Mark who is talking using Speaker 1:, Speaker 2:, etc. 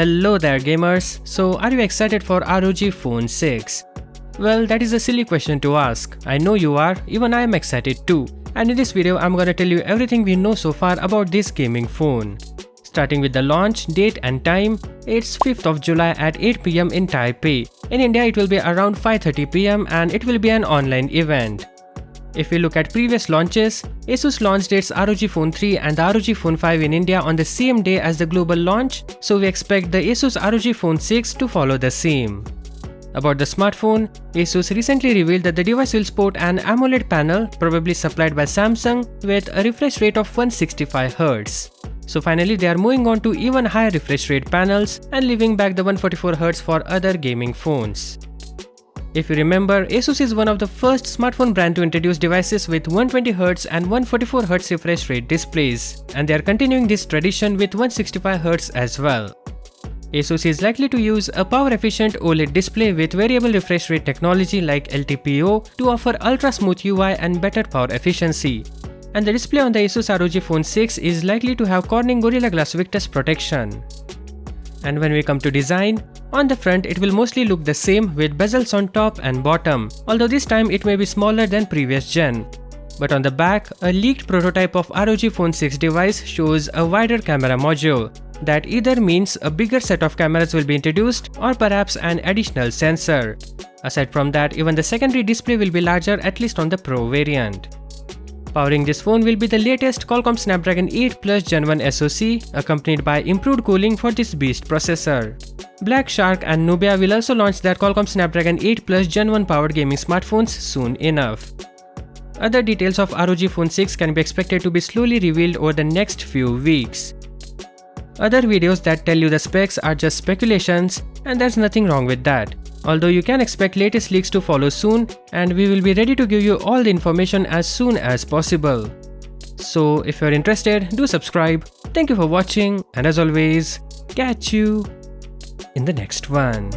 Speaker 1: Hello there gamers, so are you excited for ROG Phone 6? Well, that is a silly question to ask. I know you are, even I am excited too. And in this video I'm gonna tell you everything we know so far about this gaming phone. Starting with the launch, date and time, it's 5th of July at 8 PM in Taipei. In India it will be around 5:30 PM and it will be an online event. If we look at previous launches, Asus launched its ROG Phone 3 and the ROG Phone 5 in India on the same day as the global launch, so we expect the Asus ROG Phone 6 to follow the same. About the smartphone, Asus recently revealed that the device will sport an AMOLED panel, probably supplied by Samsung, with a refresh rate of 165Hz. So finally they are moving on to even higher refresh rate panels and leaving back the 144Hz for other gaming phones. If you remember, Asus is one of the first smartphone brand to introduce devices with 120Hz and 144Hz refresh rate displays, and they are continuing this tradition with 165Hz as well. Asus is likely to use a power-efficient OLED display with variable refresh rate technology like LTPO to offer ultra-smooth UI and better power efficiency. And the display on the Asus ROG Phone 6 is likely to have Corning Gorilla Glass Victus protection. And when we come to design, on the front it will mostly look the same with bezels on top and bottom, although this time it may be smaller than previous gen. But on the back, a leaked prototype of ROG Phone 6 device shows a wider camera module. That either means a bigger set of cameras will be introduced or perhaps an additional sensor. Aside from that, even the secondary display will be larger, at least on the Pro variant. Powering this phone will be the latest Qualcomm Snapdragon 8 Plus Gen 1 SoC, accompanied by improved cooling for this beast processor. Black Shark and Nubia will also launch their Qualcomm Snapdragon 8 Plus Gen 1 powered gaming smartphones soon enough. Other details of ROG Phone 6 can be expected to be slowly revealed over the next few weeks. Other videos that tell you the specs are just speculations, and there's nothing wrong with that. Although you can expect latest leaks to follow soon, and we will be ready to give you all the information as soon as possible. So if you're interested, do subscribe. Thank you for watching, and as always, catch you in the next one.